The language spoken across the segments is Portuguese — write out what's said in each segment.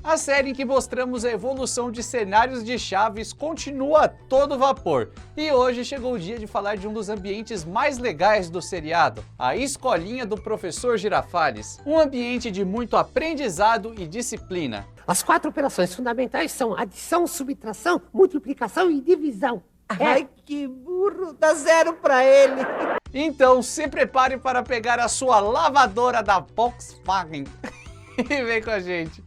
A série em que mostramos a evolução de cenários de Chaves continua a todo vapor. E hoje chegou o dia de falar de um dos ambientes mais legais do seriado, a escolinha do professor Girafales. Um ambiente de muito aprendizado e disciplina. As 4 operações fundamentais são adição, subtração, multiplicação e divisão. Ai, que burro! Dá 0 pra ele! Então se prepare para pegar a sua lavadora da Volkswagen e vem com a gente.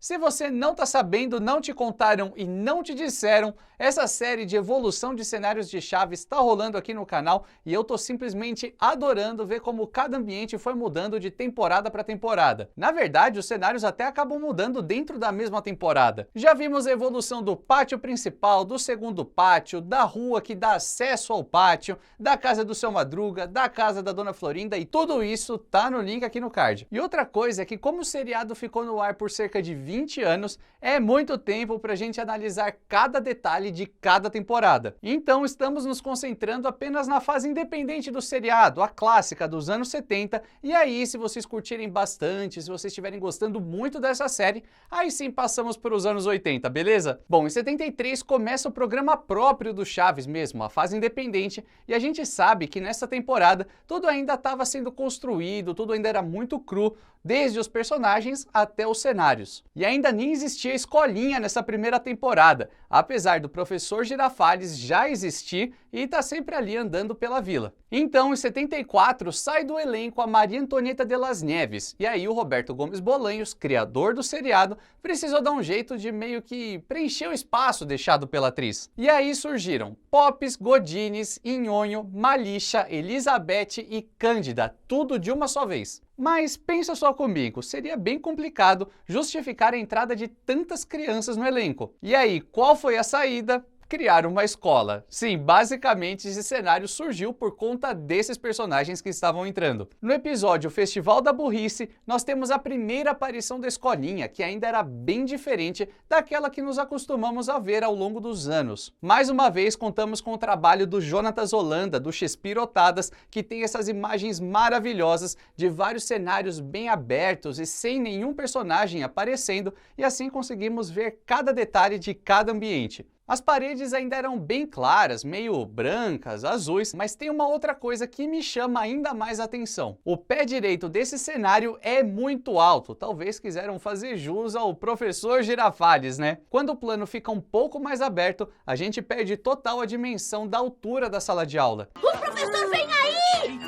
Se você não tá sabendo, não te contaram e não te disseram, essa série de evolução de cenários de Chaves está rolando aqui no canal e eu tô simplesmente adorando ver como cada ambiente foi mudando de temporada para temporada. Na verdade, os cenários até acabam mudando dentro da mesma temporada. Já vimos a evolução do pátio principal, do segundo pátio, da rua que dá acesso ao pátio, da casa do Seu Madruga, da casa da Dona Florinda e tudo isso tá no link aqui no card. E outra coisa é que como o seriado ficou no ar por cerca de 20 anos, é muito tempo pra gente analisar cada detalhe de cada temporada. Então estamos nos concentrando apenas na fase independente do seriado, a clássica dos anos 70, e aí se vocês curtirem bastante, se vocês estiverem gostando muito dessa série, aí sim passamos para os anos 80, beleza? Bom, em 73 começa o programa próprio do Chaves mesmo, a fase independente, e a gente sabe que nessa temporada tudo ainda estava sendo construído, tudo ainda era muito cru, desde os personagens até os cenários. E ainda nem existia escolinha nessa primeira temporada, apesar do professor Girafales já existir e tá sempre ali andando pela vila. Então, em 74, sai do elenco a Maria Antonieta de las Nieves, e aí o Roberto Gomes Bolanhos, criador do seriado, precisou dar um jeito de meio que preencher o espaço deixado pela atriz. E aí surgiram Popes, Godines, Inhonho, Malixa, Elizabeth e Cândida, tudo de uma só vez. Mas pensa só comigo, seria bem complicado justificar a entrada de tantas crianças no elenco. E aí, qual foi a saída? Criar uma escola. Sim, basicamente esse cenário surgiu por conta desses personagens que estavam entrando. No episódio Festival da Burrice, nós temos a primeira aparição da escolinha, que ainda era bem diferente daquela que nos acostumamos a ver ao longo dos anos. Mais uma vez, contamos com o trabalho do Jonatas Holanda, do Chespirotadas, que tem essas imagens maravilhosas de vários cenários bem abertos e sem nenhum personagem aparecendo, e assim conseguimos ver cada detalhe de cada ambiente. As paredes ainda eram bem claras, meio brancas, azuis, mas tem uma outra coisa que me chama ainda mais atenção. O pé direito desse cenário é muito alto, talvez quiseram fazer jus ao professor Girafales, né? Quando o plano fica um pouco mais aberto, a gente perde total a dimensão da altura da sala de aula. O professor vem aí!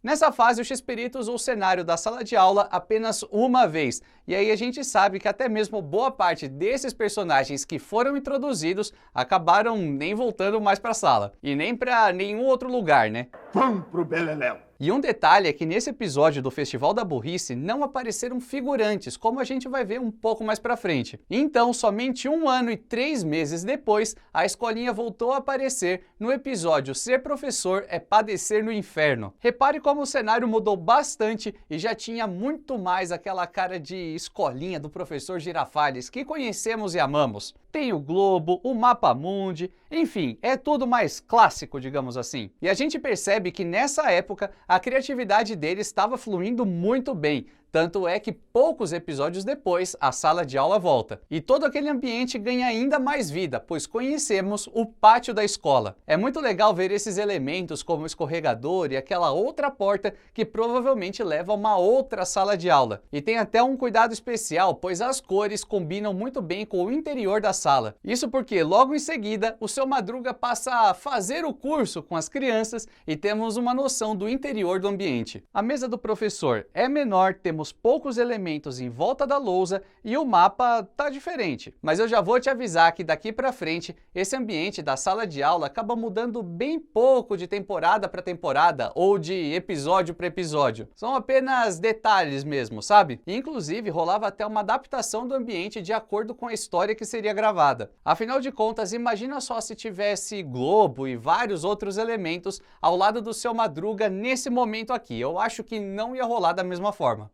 Nessa fase, o Chespirito usou o cenário da sala de aula apenas uma vez, e aí a gente sabe que até mesmo boa parte desses personagens que foram introduzidos acabaram nem voltando mais para a sala, e nem para nenhum outro lugar, né? Vamos pro Beleléu! E um detalhe é que nesse episódio do Festival da Burrice não apareceram figurantes, como a gente vai ver um pouco mais pra frente. Então, somente 1 ano e 3 meses depois, a escolinha voltou a aparecer no episódio Ser Professor é Padecer no Inferno. Repare como o cenário mudou bastante e já tinha muito mais aquela cara de escolinha do professor Girafales que conhecemos e amamos. Tem o Globo, o Mapa Mundi, enfim, é tudo mais clássico, digamos assim. E a gente percebe que nessa época a criatividade dele estava fluindo muito bem, tanto é que poucos episódios depois a sala de aula volta. E todo aquele ambiente ganha ainda mais vida, pois conhecemos o pátio da escola. É muito legal ver esses elementos como o escorregador e aquela outra porta que provavelmente leva a uma outra sala de aula. E tem até um cuidado especial, pois as cores combinam muito bem com o interior da sala. Isso porque logo em seguida o Seu Madruga passa a fazer o curso com as crianças e temos uma noção do interior do ambiente. A mesa do professor é menor, temos poucos elementos em volta da lousa e o mapa tá diferente. Mas eu já vou te avisar que daqui pra frente esse ambiente da sala de aula acaba mudando bem pouco de temporada para temporada ou de episódio para episódio. São apenas detalhes mesmo, sabe? E, inclusive rolava até uma adaptação do ambiente de acordo com a história que seria gravada. Afinal de contas, imagina só se tivesse Globo e vários outros elementos ao lado do Seu Madruga nesse momento aqui. Eu acho que não ia rolar da mesma forma.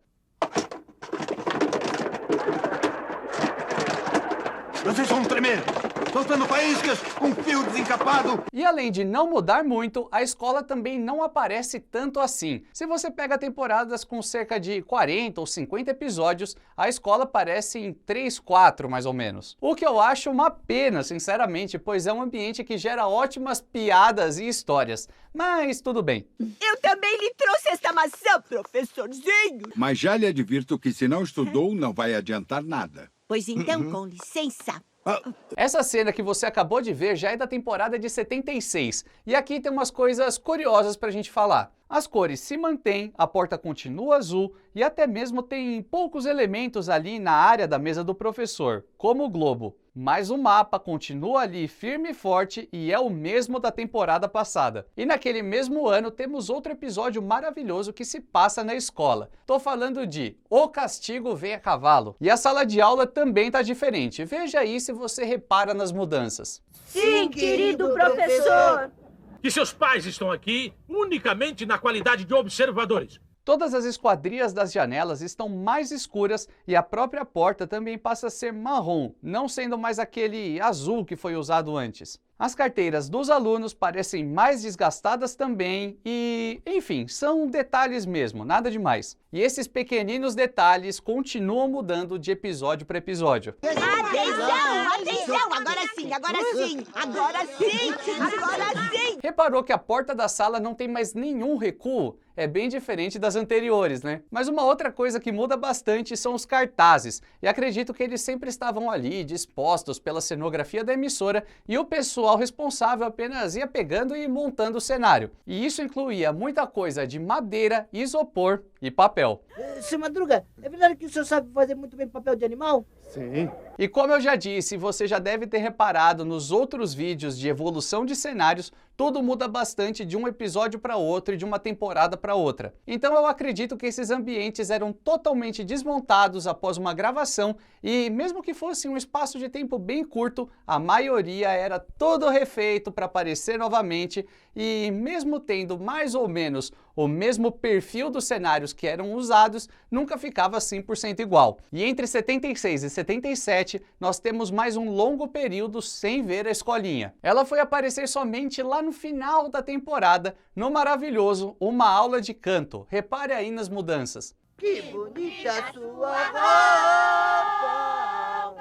Vocês vão tremer! soltando faíscas com fio desencapado. E além de não mudar muito, a escola também não aparece tanto assim. Se você pega temporadas com cerca de 40 ou 50 episódios, a escola aparece em 3, 4 mais ou menos. O que eu acho uma pena, sinceramente, pois é um ambiente que gera ótimas piadas e histórias. Mas tudo bem. Eu também lhe trouxe esta maçã, professorzinho. Mas já lhe advirto que se não estudou, não vai adiantar nada. Pois então, com licença. Essa cena que você acabou de ver já é da temporada de 76, e aqui tem umas coisas curiosas pra gente falar. As cores se mantêm, a porta continua azul e até mesmo tem poucos elementos ali na área da mesa do professor, como o globo. Mas o mapa continua ali firme e forte e é o mesmo da temporada passada. E naquele mesmo ano temos outro episódio maravilhoso que se passa na escola. Tô falando de O Castigo Vem a Cavalo. E a sala de aula também tá diferente. Veja aí se você repara nas mudanças. Sim, querido professor. Que seus pais estão aqui unicamente na qualidade de observadores. Todas as esquadrias das janelas estão mais escuras e a própria porta também passa a ser marrom, não sendo mais aquele azul que foi usado antes. As carteiras dos alunos parecem mais desgastadas também e, enfim, são detalhes mesmo, nada demais. E esses pequeninos detalhes continuam mudando de episódio para episódio. Atenção, atenção, agora sim, agora sim, agora sim, agora sim. Reparou que a porta da sala não tem mais nenhum recuo? É bem diferente das anteriores, né? Mas uma outra coisa que muda bastante são os cartazes, e acredito que eles sempre estavam ali, dispostos pela cenografia da emissora, e o pessoal responsável apenas ia pegando e montando o cenário. E isso incluía muita coisa de madeira, isopor e papel. Seu Madruga, é verdade que o senhor sabe fazer muito bem papel de animal? Sim. E como eu já disse, você já deve ter reparado nos outros vídeos de evolução de cenários, tudo muda bastante de um episódio para outro e de uma temporada para outra. Então eu acredito que esses ambientes eram totalmente desmontados após uma gravação e mesmo que fosse um espaço de tempo bem curto, a maioria era todo refeito para aparecer novamente e mesmo tendo mais ou menos o mesmo perfil dos cenários que eram usados, nunca ficava 100% igual. E entre 76 e 77, nós temos mais um longo período sem ver a escolinha. Ela foi aparecer somente lá no final da temporada, no maravilhoso Uma Aula de Canto. Repare aí nas mudanças. Que bonita sua roupa!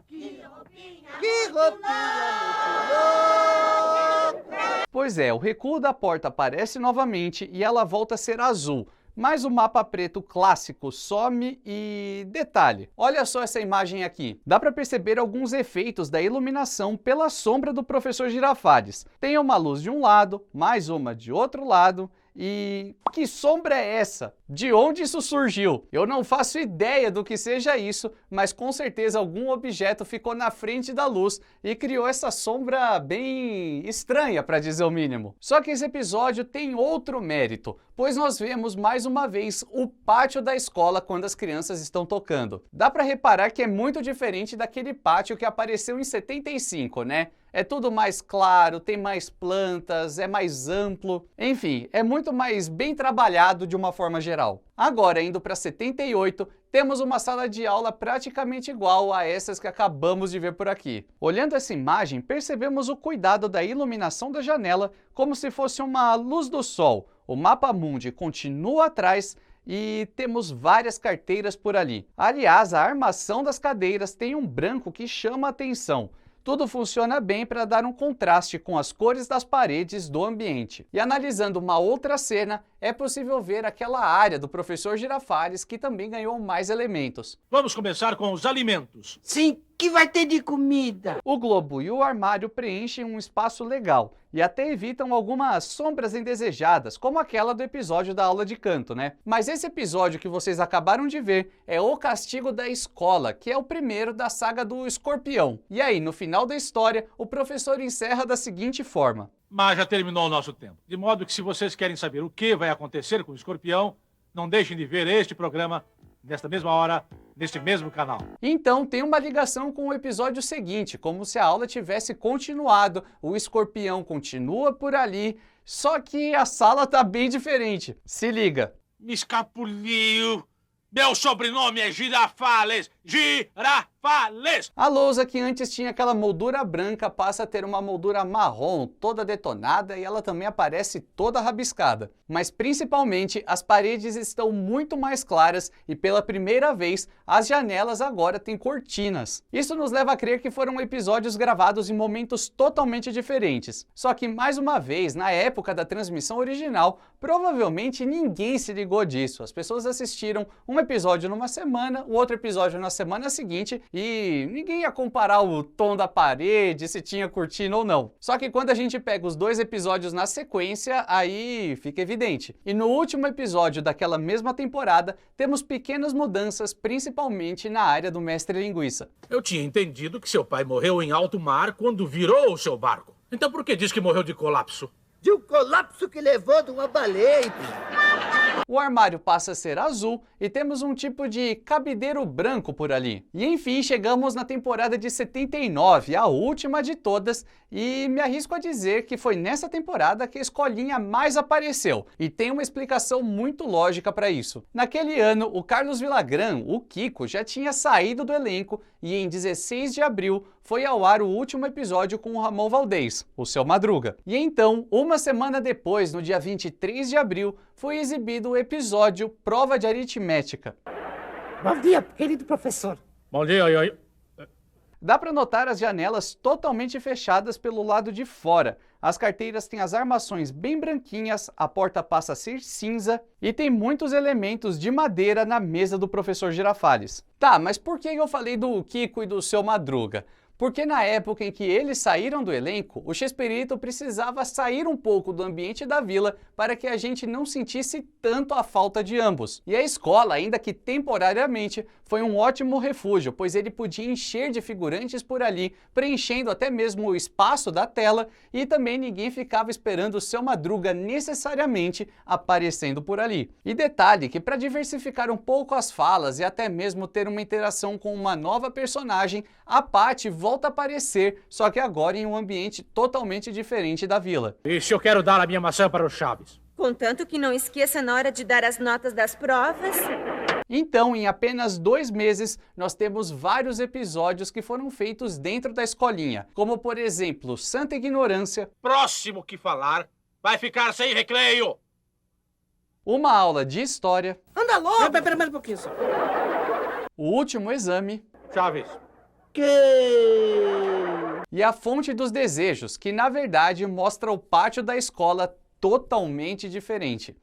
Que roupinha muito louca! Pois é, o recuo da porta aparece novamente e ela volta a ser azul. Mas o mapa preto clássico some e... detalhe, olha só essa imagem aqui. Dá para perceber alguns efeitos da iluminação pela sombra do professor Girafales. Tem uma luz de um lado, mais uma de outro lado. E que sombra é essa? De onde isso surgiu? Eu não faço ideia do que seja isso, mas com certeza algum objeto ficou na frente da luz e criou essa sombra bem estranha, para dizer o mínimo. Só que esse episódio tem outro mérito, pois nós vemos mais uma vez o pátio da escola quando as crianças estão tocando. Dá para reparar que é muito diferente daquele pátio que apareceu em 75, né? É tudo mais claro, tem mais plantas, é mais amplo, enfim, é muito mais bem trabalhado de uma forma geral. Agora, indo para 78, temos uma sala de aula praticamente igual a essas que acabamos de ver por aqui. Olhando essa imagem, percebemos o cuidado da iluminação da janela como se fosse uma luz do sol. O mapa mundi continua atrás e temos várias carteiras por ali. Aliás, a armação das cadeiras tem um branco que chama a atenção. Tudo funciona bem para dar um contraste com as cores das paredes do ambiente. E analisando uma outra cena, é possível ver aquela área do professor Girafales que também ganhou mais elementos. Vamos começar com os alimentos. Sim, que vai ter de comida? O globo e o armário preenchem um espaço legal e até evitam algumas sombras indesejadas, como aquela do episódio da aula de canto, né? Mas esse episódio que vocês acabaram de ver é O Castigo da Escola, que é o primeiro da saga do Escorpião. E aí, no final da história, o professor encerra da seguinte forma. Mas já terminou o nosso tempo. De modo que se vocês querem saber o que vai acontecer com o Escorpião, não deixem de ver este programa nesta mesma hora, neste mesmo canal. Então tem uma ligação com o episódio seguinte, como se a aula tivesse continuado, o escorpião continua por ali, só que a sala tá bem diferente. Se liga. Me escapuliu. Meu sobrenome é Girafales. Girafales. Girafales! A lousa, que antes tinha aquela moldura branca, passa a ter uma moldura marrom, toda detonada, e ela também aparece toda rabiscada. Mas principalmente, as paredes estão muito mais claras e pela primeira vez, as janelas agora têm cortinas. Isso nos leva a crer que foram episódios gravados em momentos totalmente diferentes. Só que, mais uma vez, na época da transmissão original, provavelmente ninguém se ligou disso. As pessoas assistiram um episódio numa semana, o outro episódio na semana seguinte, e ninguém ia comparar o tom da parede, se tinha cortina ou não. Só que quando a gente pega os dois episódios na sequência, aí fica evidente. E no último episódio daquela mesma temporada, temos pequenas mudanças, principalmente na área do Mestre Linguiça. Eu tinha entendido que seu pai morreu em alto mar quando virou o seu barco. Então por que diz que morreu de colapso? De um colapso que levou de uma baleia. O armário passa a ser azul e temos um tipo de cabideiro branco por ali. E enfim, chegamos na temporada de 79, a última de todas, e me arrisco a dizer que foi nessa temporada que a escolinha mais apareceu. E tem uma explicação muito lógica para isso. Naquele ano, o Carlos Villagrán, o Kiko, já tinha saído do elenco e em 16 de abril foi ao ar o último episódio com o Ramon Valdez, o Seu Madruga. E então, uma semana depois, no dia 23 de abril, foi exibido o episódio Prova de Aritmética. Bom dia, querido professor. Bom dia, oi. Dá para notar as janelas totalmente fechadas pelo lado de fora. As carteiras têm as armações bem branquinhas, a porta passa a ser cinza e tem muitos elementos de madeira na mesa do professor Girafales. Tá, mas por que eu falei do Kiko e do Seu Madruga? Porque na época em que eles saíram do elenco, o Chespirito precisava sair um pouco do ambiente da vila para que a gente não sentisse tanto a falta de ambos. E a escola, ainda que temporariamente, foi um ótimo refúgio, pois ele podia encher de figurantes por ali, preenchendo até mesmo o espaço da tela, e também ninguém ficava esperando o Seu Madruga necessariamente aparecendo por ali. E detalhe que para diversificar um pouco as falas e até mesmo ter uma interação com uma nova personagem, a Patty volta a aparecer, só que agora em um ambiente totalmente diferente da vila. E se eu quero dar a minha maçã para o Chaves? Contanto que não esqueça na hora de dar as notas das provas. Então, em apenas 2 meses, nós temos vários episódios que foram feitos dentro da escolinha, como por exemplo, Santa Ignorância, Próximo que falar vai ficar sem recreio. uma aula de história, Anda logo! Pera mais um pouquinho só. o último exame Chaves. e a Fonte dos Desejos, que na verdade mostra o pátio da escola totalmente diferente.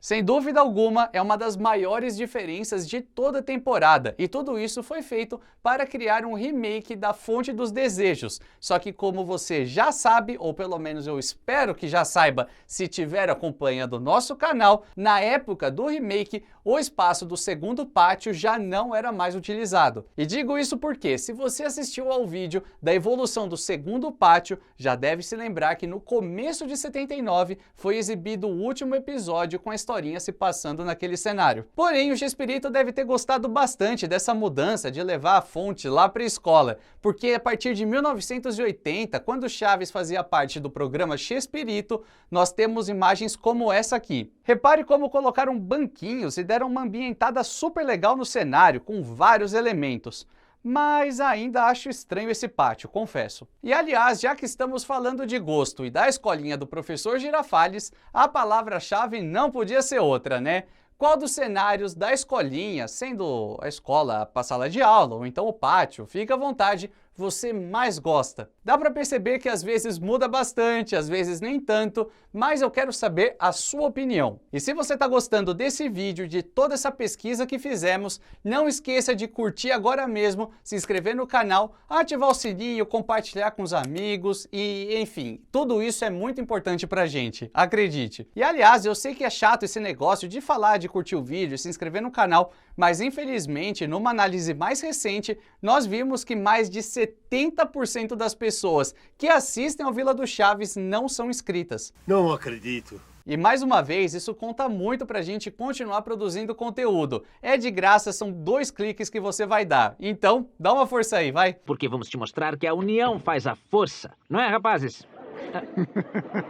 Sem dúvida alguma, é uma das maiores diferenças de toda a temporada, e tudo isso foi feito para criar um remake da Fonte dos Desejos. Só que como você já sabe, ou pelo menos eu espero que já saiba se estiver acompanhando o nosso canal, na época do remake, o espaço do segundo pátio já não era mais utilizado. E digo isso porque, se você assistiu ao vídeo da evolução do segundo pátio, já deve se lembrar que no começo de 79 foi exibido o último episódio com a historinha se passando naquele cenário. Porém, o Chespirito deve ter gostado bastante dessa mudança de levar a fonte lá para a escola, porque a partir de 1980, quando Chaves fazia parte do programa Chespirito, nós temos imagens como essa aqui. Repare como colocaram banquinhos e deram uma ambientada super legal no cenário, com vários elementos. Mas ainda acho estranho esse pátio, confesso. E aliás, já que estamos falando de gosto e da escolinha do professor Girafales, a palavra-chave não podia ser outra, né? Qual dos cenários da escolinha, sendo a escola a sala de aula ou então o pátio, fica à vontade, você mais gosta? Dá para perceber que às vezes muda bastante, às vezes nem tanto, mas eu quero saber a sua opinião. E se você está gostando desse vídeo, de toda essa pesquisa que fizemos, não esqueça de curtir agora mesmo, se inscrever no canal, ativar o sininho, compartilhar com os amigos e, enfim, tudo isso é muito importante pra gente, acredite. E aliás, eu sei que é chato esse negócio de falar de curtir o vídeo, se inscrever no canal, mas infelizmente, numa análise mais recente, nós vimos que mais de 70% das pessoas que assistem ao Vila do Chaves não são inscritas. Não acredito. E mais uma vez, isso conta muito pra gente continuar produzindo conteúdo. É de graça, são 2 cliques que você vai dar. Então, dá uma força aí, vai! Porque vamos te mostrar que a união faz a força, não é, rapazes?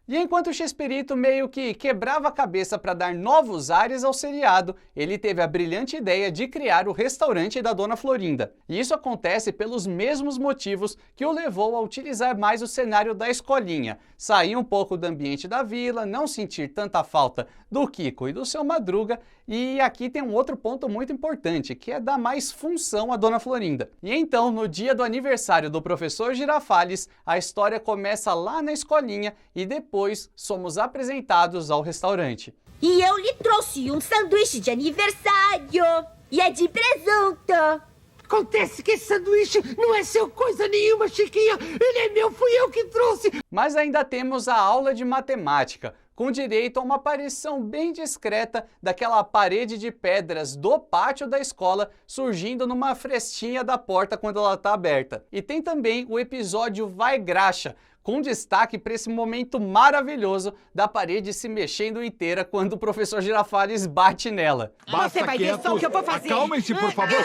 E enquanto o Chespirito meio que quebrava a cabeça para dar novos ares ao seriado, ele teve a brilhante ideia de criar o restaurante da Dona Florinda. E isso acontece pelos mesmos motivos que o levou a utilizar mais o cenário da escolinha, sair um pouco do ambiente da vila, não sentir tanta falta do Kiko e do Seu Madruga, e aqui tem um outro ponto muito importante, que é dar mais função à Dona Florinda. E então, no dia do aniversário do professor Girafales, a história começa lá na escolinha e depois somos apresentados ao restaurante. E eu lhe trouxe um sanduíche de aniversário. E é de presunto. Acontece que esse sanduíche não é seu coisa nenhuma, Chiquinha. Ele é meu, fui eu que trouxe. Mas ainda temos a aula de matemática, com direito a uma aparição bem discreta daquela parede de pedras do pátio da escola surgindo numa frestinha da porta quando ela está aberta. E tem também o episódio Vai Graxa, com destaque para esse momento maravilhoso da parede se mexendo inteira quando o professor Girafales bate nela. Você vai ver só o que eu vou fazer. Acalmem-se, por favor.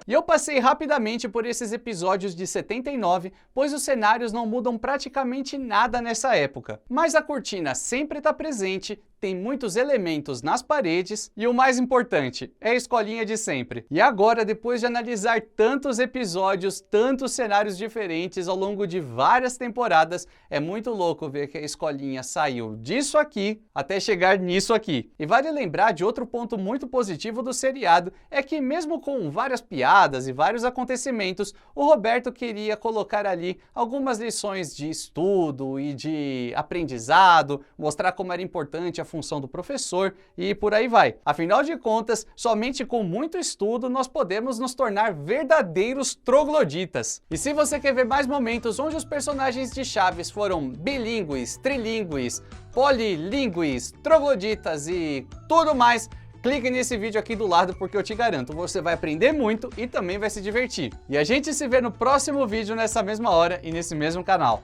E eu passei rapidamente por esses episódios de 79, pois os cenários não mudam praticamente nada nessa época. Mas a cortina sempre está presente, tem muitos elementos nas paredes e o mais importante, é a escolinha de sempre. E agora, depois de analisar tantos episódios, tantos cenários diferentes ao longo de várias temporadas, é muito louco ver que a escolinha saiu disso aqui até chegar nisso aqui. E vale lembrar de outro ponto muito positivo do seriado, é que mesmo com várias piadas e vários acontecimentos, o Roberto queria colocar ali algumas lições de estudo e de aprendizado, mostrar como era importante a função do professor e por aí vai. Afinal de contas, somente com muito estudo nós podemos nos tornar verdadeiros trogloditas. E se você quer ver mais momentos onde os personagens de Chaves foram bilíngues, trilíngues, polilíngues, trogloditas e tudo mais, clique nesse vídeo aqui do lado porque eu te garanto, você vai aprender muito e também vai se divertir. E a gente se vê no próximo vídeo nessa mesma hora e nesse mesmo canal.